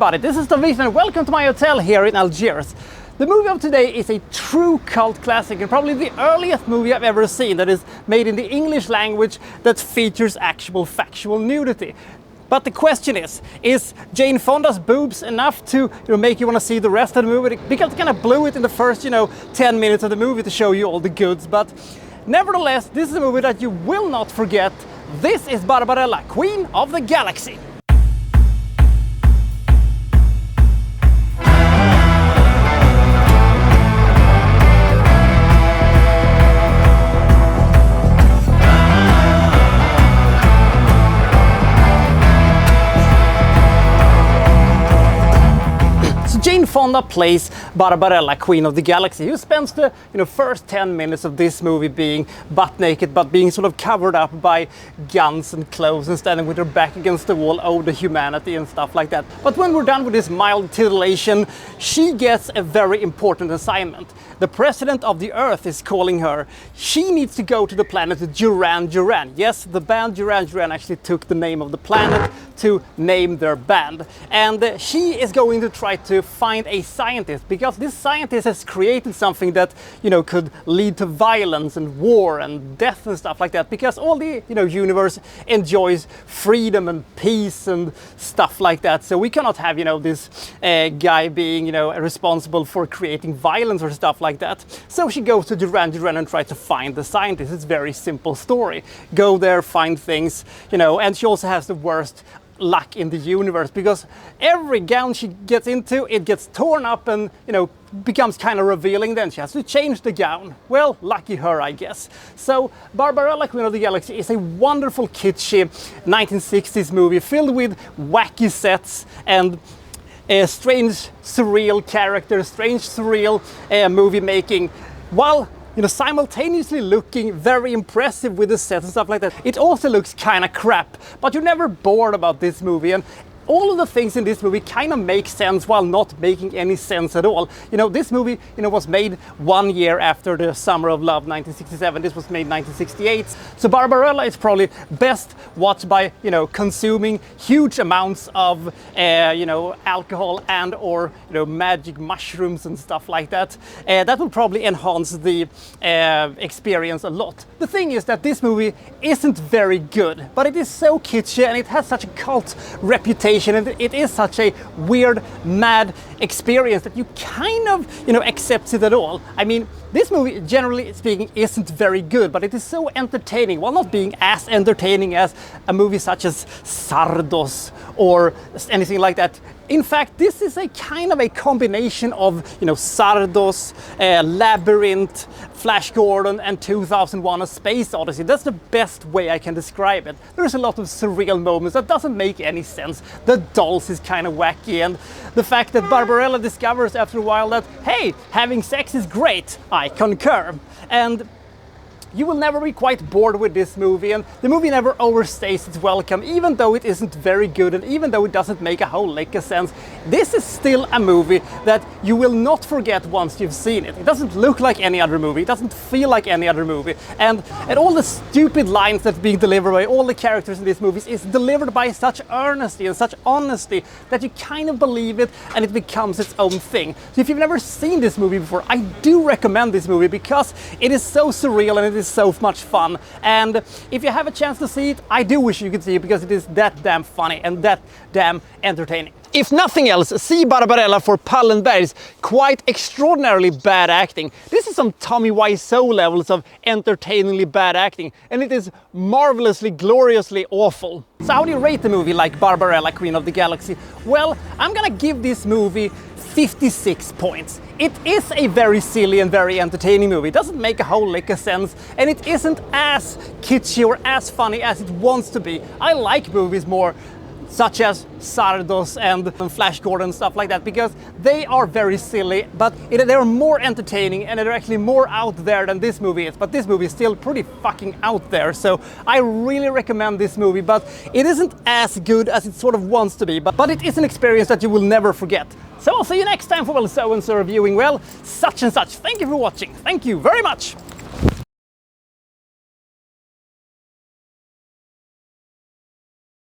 everybody, this is Wikstrand and welcome to my hotel here in Algiers. The movie of today is a true cult classic and probably the earliest movie I've ever seen that is made in the English language that features actual factual nudity. But the question is Jane Fonda's boobs enough to make you want to see the rest of the movie? Because it kind of blew it in the first 10 minutes of the movie to show you all the goods. But nevertheless, this is a movie that you will not forget. This is Barbarella, Queen of the Galaxy. Jane Fonda plays Barbarella, Queen of the Galaxy, who spends the first 10 minutes of this movie being butt naked, but being sort of covered up by guns and clothes and standing with her back against the wall, ode to humanity and stuff like that. But when we're done with this mild titillation, she gets a very important assignment. The president of the Earth is calling her. She needs to go to the planet Duran Duran. Yes, the band Duran Duran actually took the name of the planet to name their band. And she is going to try to find a scientist, because this scientist has created something that could lead to violence and war and death and stuff like that, because all the universe enjoys freedom and peace and stuff like that. So we cannot have this guy being responsible for creating violence or stuff like that. So she goes to Duran Duran and tries to find the scientist. It's a very simple story. Go there, find things, and she also has the worst luck in the universe, because every gown she gets into, it gets torn up and becomes kind of revealing. Then she has to change the gown. Well, lucky her, I guess. So Barbarella, Queen of the Galaxy is a wonderful kitschy 1960s movie filled with wacky sets and strange surreal characters, strange surreal movie making, while simultaneously looking very impressive with the sets and stuff like that. It also looks kind of crap, but you're never bored about this movie, and all of the things in this movie kind of make sense while not making any sense at all. This movie, was made 1 year after the Summer of Love, 1967. This was made 1968. So Barbarella is probably best watched by, consuming huge amounts of, alcohol and or, magic mushrooms and stuff like that. That will probably enhance the experience a lot. The thing is that this movie isn't very good, but it is so kitschy and it has such a cult reputation. And it is such a weird, mad experience that you kind of, accept it at all. I mean, this movie, generally speaking, isn't very good, but it is so entertaining, while not being as entertaining as a movie such as Sardos or anything like that. In fact, this is a kind of a combination of, Sardos, Labyrinth, Flash Gordon, and 2001: A Space Odyssey. That's the best way I can describe it. There's a lot of surreal moments that doesn't make any sense. The dolls is kind of wacky, and the fact that Barbarella discovers after a while that, hey, having sex is great, I concur. And you will never be quite bored with this movie, and the movie never overstays its welcome, even though it isn't very good and even though it doesn't make a whole lick of sense. This is still a movie that you will not forget once you've seen it. It doesn't look like any other movie, it doesn't feel like any other movie, and all the stupid lines that's being delivered by all the characters in these movies is delivered by such earnesty and such honesty that you kind of believe it and it becomes its own thing. So if you've never seen this movie before, I do recommend this movie because it is so surreal and it is so much fun. And if you have a chance to see it, I do wish you could see it, because it is that damn funny and that damn entertaining. If nothing else, see Barbarella for Pallenberg's quite extraordinarily bad acting. This is some Tommy Wiseau levels of entertainingly bad acting, and it is marvelously, gloriously awful. So how do you rate the movie like Barbarella, Queen of the Galaxy? Well, I'm gonna give this movie 56 points. It is a very silly and very entertaining movie. It doesn't make a whole lick of sense, and it isn't as kitschy or as funny as it wants to be. I like movies more such as Sardos and Flash Gordon and stuff like that, because they are very silly, but they're more entertaining and they're actually more out there than this movie is. But this movie is still pretty fucking out there, so I really recommend this movie, but it isn't as good as it sort of wants to be, but it is an experience that you will never forget. So I'll see you next time for so-and-so reviewing, such and such. Thank you for watching. Thank you very much.